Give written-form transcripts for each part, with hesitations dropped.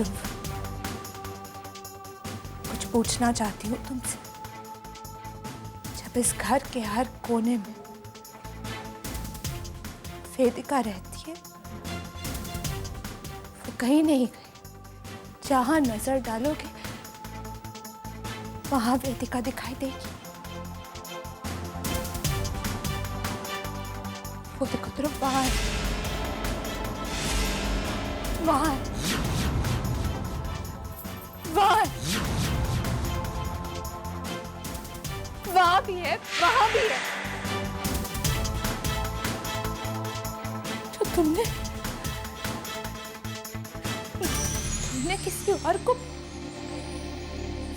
ध्रुव, कुछ पूछना चाहती हूँ तुमसे। जब इस घर के हर कोने में वेदिका रहती है, वो कहीं नहीं गई। जहां नजर डालोगे वहां वेदिका दिखाई देगी। वो देखो ध्रुव, बाहर बाहर बाहर, वहां भी है, वहां भी है। तो तुमने किसी और को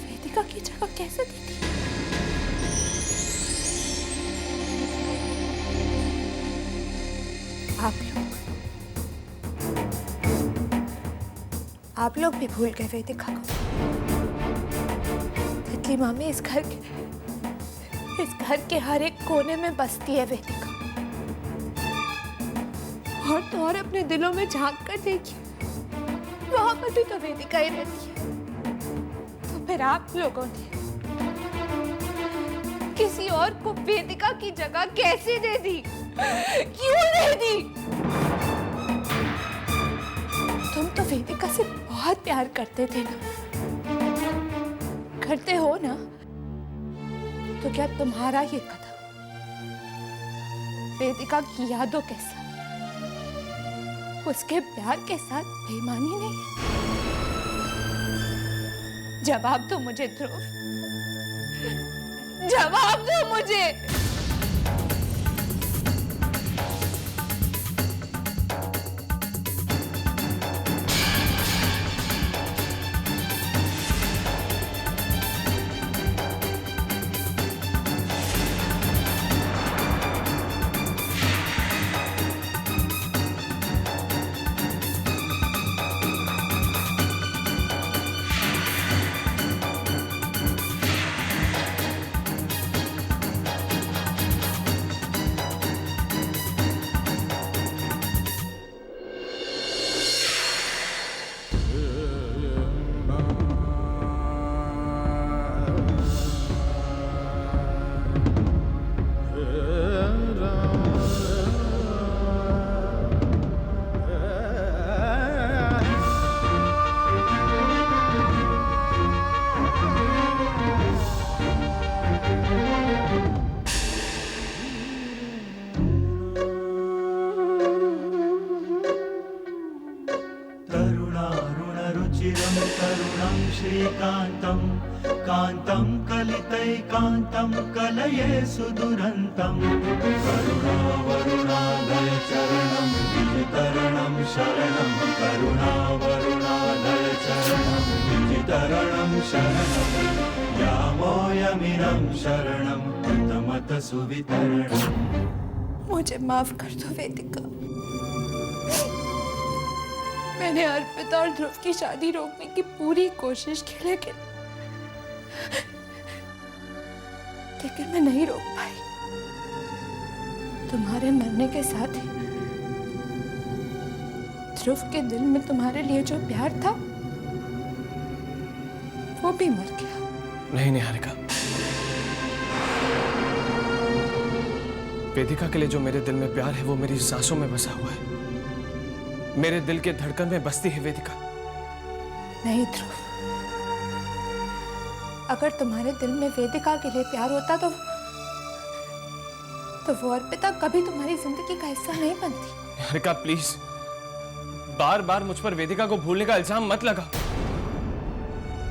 वेदिका की जगह कैसे दी थी? आप लोग भी भूल गए वेदिका को। तितली मामी इस घर के हर एक कोने में बसती है वेदिका। और तो और अपने दिलों में झांक कर देखिए, वहां पर भी तो वेदिका ही रहती है। तो फिर आप लोगों ने किसी और को वेदिका की जगह कैसे दे दी? क्यों दे दी? तुम तो वेदिका से बहुत प्यार करते थे ना, करते हो ना? तो क्या तुम्हारा ये कदम वेदिका की यादों के साथ, उसके प्यार के साथ बेईमानी नहीं है? जवाब दो मुझे ध्रुव, जवाब दो मुझे। करुणं श्रीकान्तं कान्तं कलितैकान्तं कलये सुदुरन्तं करुणावरुणालय चरणं विजितरणं शरणं करुणावरुणालय चरणं विजितरणं शरणं यामोऽयमिनं शरणं कृतमत सुवितरणम्। मुझे माफ कर दो वेदिका। मैंने अर्पिता और ध्रुव की शादी रोकने की पूरी कोशिश की, लेकिन मैं नहीं रोक पाई। तुम्हारे मरने के साथ ही ध्रुव के दिल में तुम्हारे लिए जो प्यार था वो भी मर गया। नहीं निहारिका, वेदिका के लिए जो मेरे दिल में प्यार है वो मेरी सांसों में बसा हुआ है। मेरे दिल के धड़कन में बसती है वेदिका। नहीं ध्रुव, अगर तुम्हारे दिल में वेदिका के लिए प्यार होता तो वो अर्पिता कभी तुम्हारी जिंदगी का हिस्सा नहीं बनती। निहारिका प्लीज, बार बार मुझ पर वेदिका को भूलने का इल्जाम मत लगा।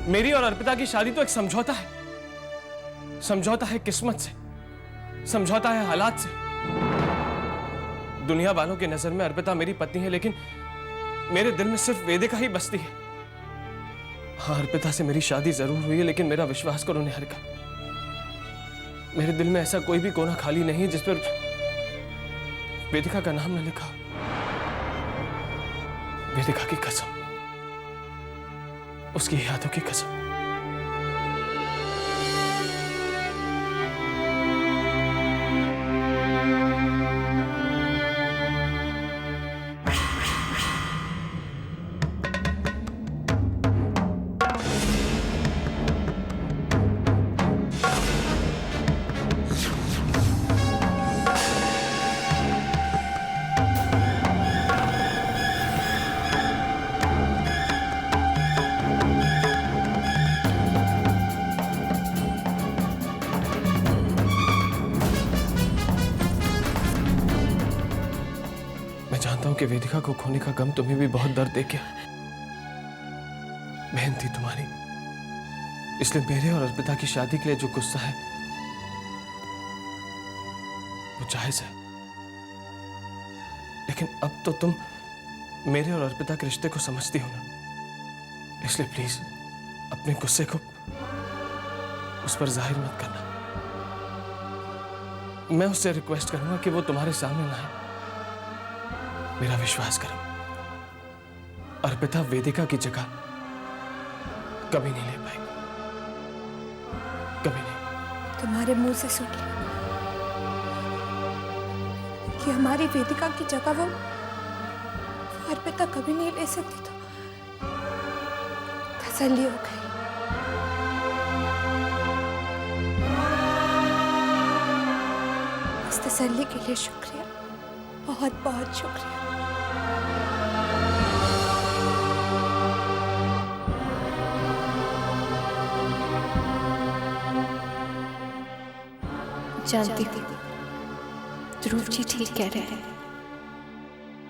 मेरी और अर्पिता की शादी तो एक समझौता है। समझौता है किस्मत से, समझौता है हालात से। दुनिया वालों की नजर में अर्पिता मेरी पत्नी है, लेकिन मेरे दिल में सिर्फ वेदिका ही बसती है। हाँ, अर्पिता से मेरी शादी जरूर हुई है, लेकिन मेरा विश्वास करो निहारिका, मेरे दिल में ऐसा कोई भी कोना खाली नहीं जिस पर वेदिका का नाम न लिखा। वेदिका की कसम, उसकी यादों की कसम। मैं जानता हूं कि वेदिका को खोने का गम तुम्हें भी बहुत दर्द दे गया। बहन थी तुम्हारी, इसलिए मेरे और अर्पिता की शादी के लिए जो गुस्सा है वो जायज है। लेकिन अब तो तुम मेरे और अर्पिता के रिश्ते को समझती हो ना, इसलिए प्लीज अपने गुस्से को उस पर जाहिर मत करना। मैं उससे रिक्वेस्ट करूंगा कि वो तुम्हारे सामने ना आए। मेरा विश्वास करो, अर्पिता वेदिका की जगह कभी नहीं ले पाएगी, कभी नहीं। तुम्हारे मुंह से सुन लिया कि हमारी वेदिका की जगह वो अर्पिता कभी नहीं ले सकती, तो तसल्ली हो गई। इस तसल्ली के लिए शुक्रिया, बहुत बहुत शुक्रिया। जानती हूँ ध्रुव जी ठीक कह रहे हैं।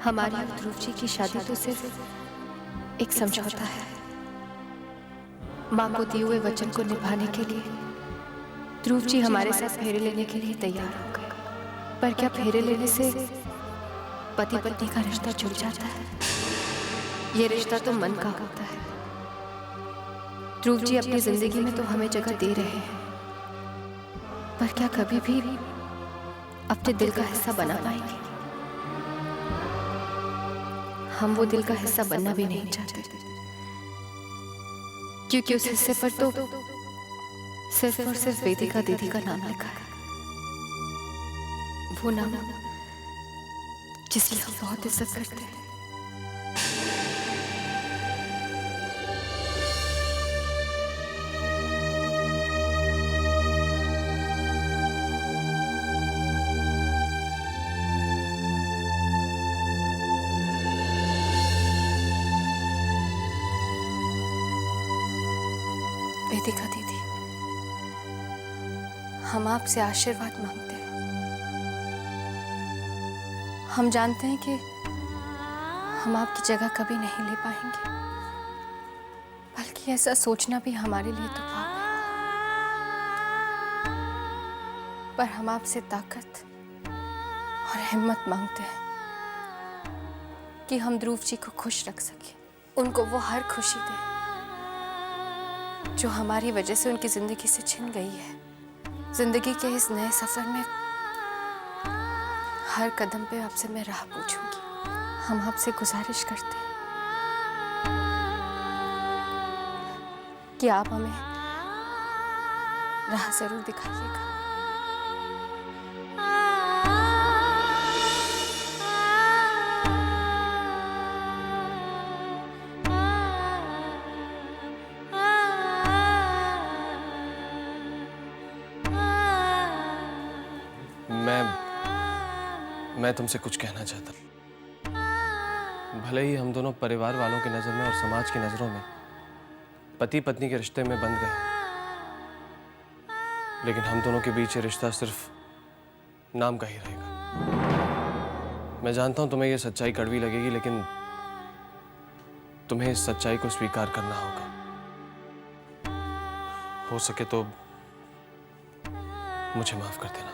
हमारी और ध्रुव जी की शादी तो सिर्फ एक समझौता है। मां को दिए हुए वचन को निभाने के लिए ध्रुव जी हमारे साथ फेरे लेने के लिए तैयार हो गए। पर क्या फेरे लेने से पति पत्नी का रिश्ता जुड़ जाता है? ये रिश्ता तो मन का होता है। ध्रुव जी अपनी जिंदगी में तो हमें जगह दे रहे हैं, पर क्या कभी भी अपने दिल का हिस्सा बना पाएंगे? हम वो दिल का हिस्सा बनना भी नहीं चाहते, क्योंकि उस हिस्से पर तो सिर्फ और सिर्फ वेदिका दीदी का नाम लिखा है। वो नाम जिसकी हम बहुत इज्जत करते हैं। वेदिका दीदी, हम आपसे आशीर्वाद मांगते हैं। हम जानते हैं कि हम आपकी जगह कभी नहीं ले पाएंगे, बल्कि ऐसा सोचना भी हमारे लिए तो पाप है। पर हम आपसे ताकत और हिम्मत मांगते हैं कि हम ध्रुव जी को खुश रख सकें, उनको वो हर खुशी दें जो हमारी वजह से उनकी जिंदगी से छिन गई है। जिंदगी के इस नए सफर में हर कदम पे आपसे मैं राह पूछूंगी। हम आपसे गुजारिश करते हैं कि आप हमें राह जरूर दिखाइएगा। मैं तुमसे कुछ कहना चाहता हूँ। भले ही हम दोनों परिवार वालों की नजर में और समाज की नजरों में पति पत्नी के रिश्ते में बंध गए, लेकिन हम दोनों के बीच ये रिश्ता सिर्फ नाम का ही रहेगा। मैं जानता हूं तुम्हें यह सच्चाई कड़वी लगेगी, लेकिन तुम्हें इस सच्चाई को स्वीकार करना होगा। हो सके तो मुझे माफ कर देना।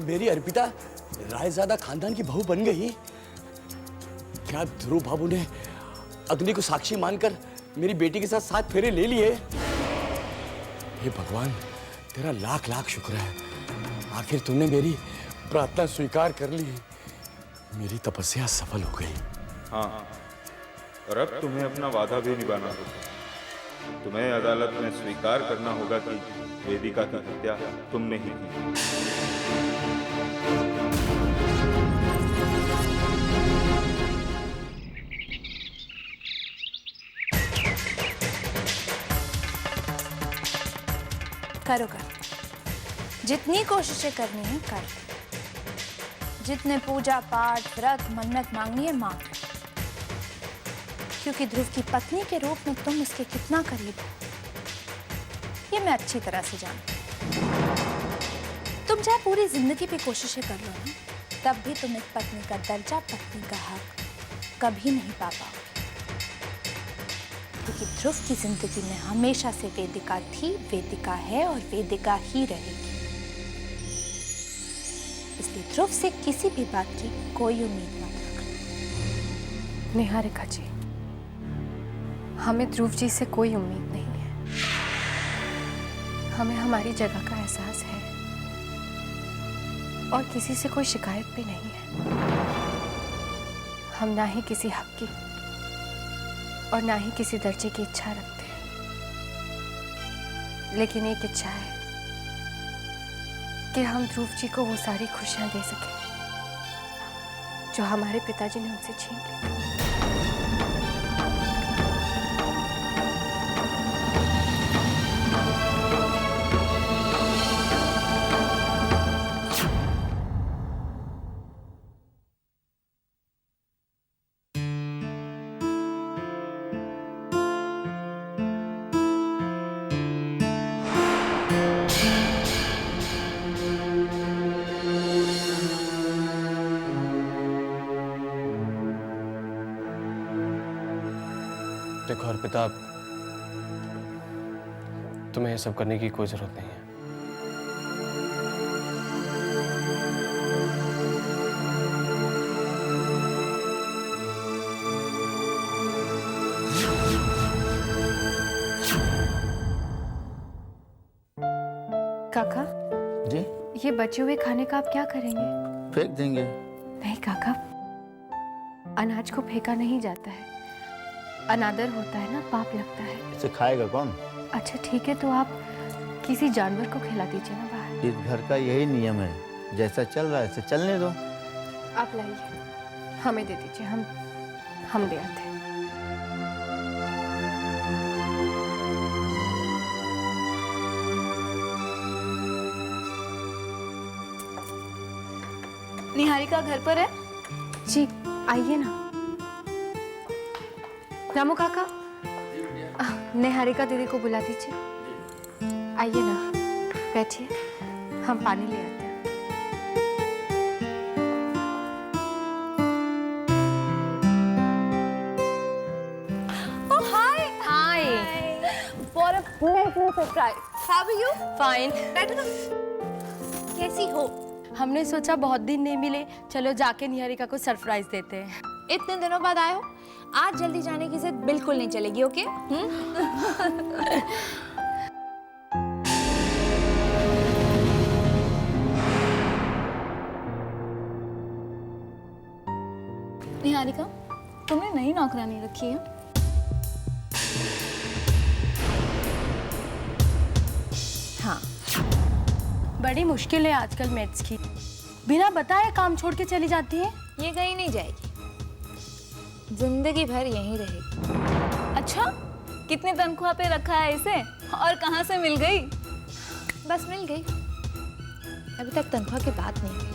मेरी अर्पिता रायजादा खानदान की बहू बन गई। क्या ध्रुव बाबू ने अग्नि को साक्षी मानकर मेरी बेटी के साथ 7 फेरे ले लिए? हे भगवान, तेरा लाख लाख शुक्र है। आखिर तुमने मेरी प्रार्थना स्वीकार कर ली। मेरी तपस्या सफल हो गई। हाँ, और अब तुम्हें अपना वादा भी निभाना होगा। तुम्हें अदालत में स्वीकार करना होगा कि वेदिका की हत्या तुमने ही की। करो कर, जितनी कोशिशें करनी है कर, जितने पूजा पाठ व्रत मन्नत मांगनी है मांग, क्योंकि ध्रुव की पत्नी के रूप में तुम इसके कितना करीब हो ये मैं अच्छी तरह से जानती हूँ। तुम चाहे पूरी जिंदगी भी कोशिशें कर लो ना, तब भी तुम एक पत्नी का दर्जा, पत्नी का हक कभी नहीं पा पाओगे, क्योंकि ध्रुव की जिंदगी में हमेशा से वेदिका थी, वेदिका है और वेदिका ही रहेगी। इसलिए ध्रुव से किसी भी बात की कोई उम्मीद मत रखना। निहारिका जी, हमें ध्रुव जी से कोई उम्मीद नहीं है। हमें हमारी जगह का एहसास है और किसी से कोई शिकायत भी नहीं है। हम ना ही किसी हक की और ना ही किसी दर्जे की इच्छा रखते हैं, लेकिन एक इच्छा है कि हम ध्रुव जी को वो सारी खुशियां दे सकें जो हमारे पिताजी ने उनसे छीन ली। देखो अर्पिता, तुम्हें ये सब करने की कोई जरूरत नहीं है। काका जी, ये बचे हुए खाने का आप क्या करेंगे? फेंक देंगे। नहीं काका, अनाज को फेंका नहीं जाता है, अनादर होता है ना, पाप लगता है। इसे खाएगा कौन? अच्छा ठीक है, तो आप किसी जानवर को खिला दीजिए ना बाहर। इस घर का यही नियम है, जैसा चल रहा है ऐसे चलने दो। आप लाइए, हमें दे दीजिए, हम ले आते हैं। निहारिका घर पर है? जी आइए ना। रामू काका, निहारिका दीदी को बुला दीजिए। आइए ना, बैठिए, हम पानी ले आते हैं। Oh hi! Hi. For a pleasant surprise. How are you? Fine. बैठो तुम। कैसी हो? हमने सोचा बहुत दिन नहीं मिले, चलो जाके निहारिका को सरप्राइज देते हैं। इतने दिनों बाद आए हो, आज जल्दी जाने की जिद बिल्कुल नहीं चलेगी, ओके? निहारिका, तुमने नई नौकरानी रखी है? हाँ, बड़ी मुश्किल है आजकल मेट्स की, बिना बताए काम छोड़ के चली जाती है। ये कहीं नहीं जाएगी, जिंदगी भर यहीं रहेगी। अच्छा, कितने तनख्वाह पे रखा है इसे और कहाँ से मिल गई? बस मिल गई, अभी तक तनख्वाह की बात नहीं हुई।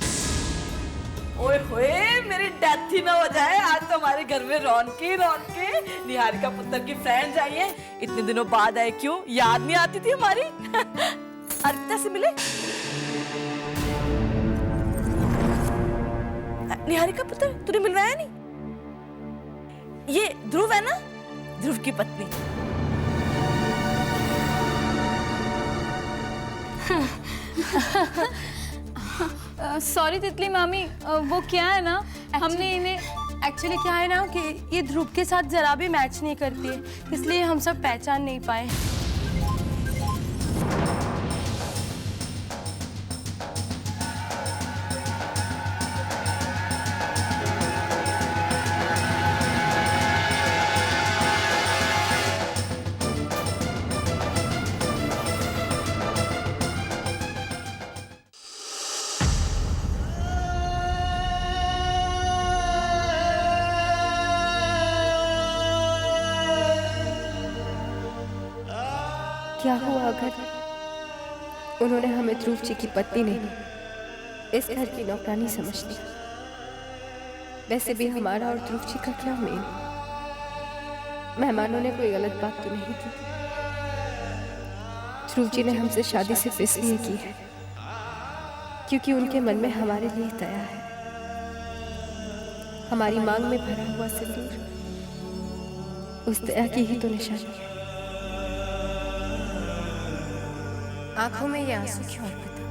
ओए होए, मेरी डेथ ही ना हो जाए, आज तो हमारे घर में रौनके। निहारिका पुत्र की फ्रेंड्स आई है, इतने दिनों बाद आए, क्यों याद नहीं आती थी हमारी? अर्पिता से मिले? निहारिका पुत्र तूने मिलवाया नहीं? ये ध्रुव है ना, ध्रुव की पत्नी। सॉरी तितली मामी, वो क्या है ना, हमने इन्हें एक्चुअली क्या है ना कि ये ध्रुव के साथ जरा भी मैच नहीं करती है, इसलिए हम सब पहचान नहीं पाए। क्या हुआ अगर उन्होंने हमें ध्रुव जी की पत्नी नहीं, इस घर की नौकरानी समझ लिया? वैसे भी हमारा और ध्रुव जी का क्या मेल? मेहमानों ने कोई गलत बात तो नहीं की? ध्रुव जी ने हमसे शादी सिर्फ इसलिए की है क्योंकि उनके मन में हमारे लिए दया है। हमारी मांग में भरा हुआ सिंदूर उस दया की ही तो निशानी है। आंखों में ये आंसू क्यों अर्पिता?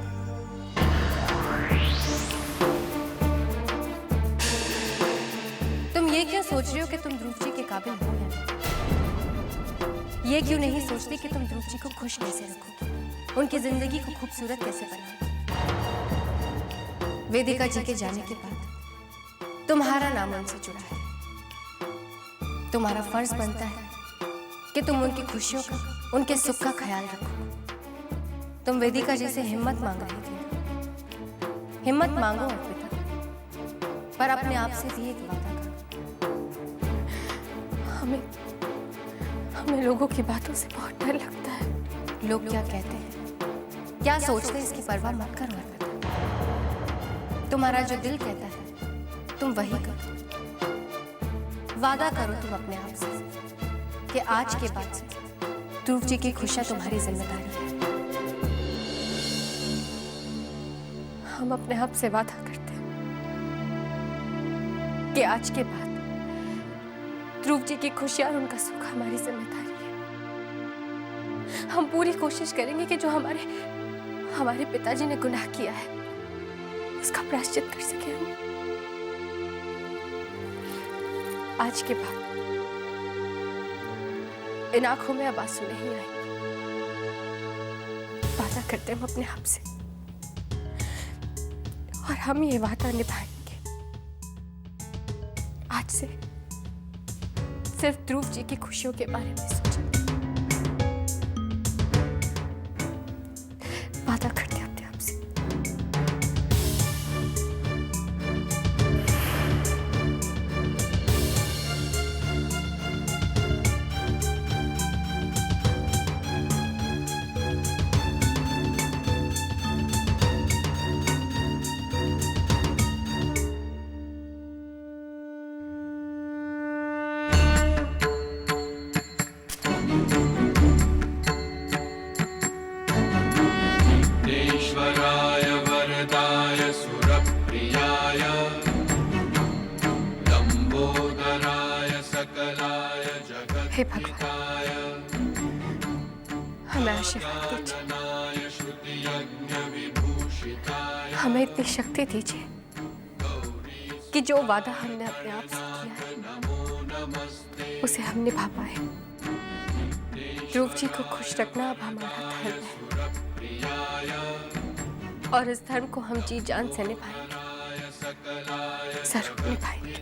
तुम ये क्यों सोच रहे हो कि तुम ध्रुव जी के काबिल हो या नहीं? ये क्यों नहीं सोचती कि तुम ध्रुव जी को खुश कैसे रखोगे, उनकी जिंदगी को खूबसूरत कैसे बनाओगे? वेदिका जी के जाने के बाद तुम्हारा नाम उनसे जुड़ा है। तुम्हारा फर्ज बनता है कि तुम उनकी खुशियों का, उनके सुख का ख्याल रखो। तुम वेदिका जी से हिम्मत मांग रही थी। हिम्मत मांगो अर्पिता, पर अपने आप से भी एक वादा करो। हमें लोगों की बातों से बहुत डर लगता है। लोग क्या कहते हैं, क्या सोचते हैं, इसकी परवाह मत करो अर्पिता। तुम्हारा जो दिल कहता है तुम वही करो। वादा करो तुम अपने आप से कि आज के बाद से ध्रुव जी की खुशियां तुम्हारी जिम्मेदारी है। हम अपने आप से वादा करते हैं कि आज के बाद ध्रुव जी की खुशियां और उनका सुख हमारी जिम्मेदारी है। हम पूरी कोशिश करेंगे कि जो हमारे पिताजी ने गुनाह किया है उसका प्रायश्चित कर सके हम। आज के बाद इन आंखों में अब आंसू नहीं आएंगे। वादा करते हम अपने आप से, और हम ये वादा निभाएंगे। आज से सिर्फ ध्रुव जी की खुशियों के बारे में सोचेंगे। वादा करते हैं अपने आप से। ईश्वराय वरदाय सुरप्रियाय लंबोदराय सकलाय हे भगवान, हमें आशीर्वाद दीजिए, हमें इतनी शक्ति दीजिए कि जो वादा हमने अपने आप से किया है उसे हम निभा पाए। ध्रुव जी को खुश रखना अब हमारा धर्म है, और इस धर्म को हम जी जान से निभाएंगे, जरूर निभाएंगे।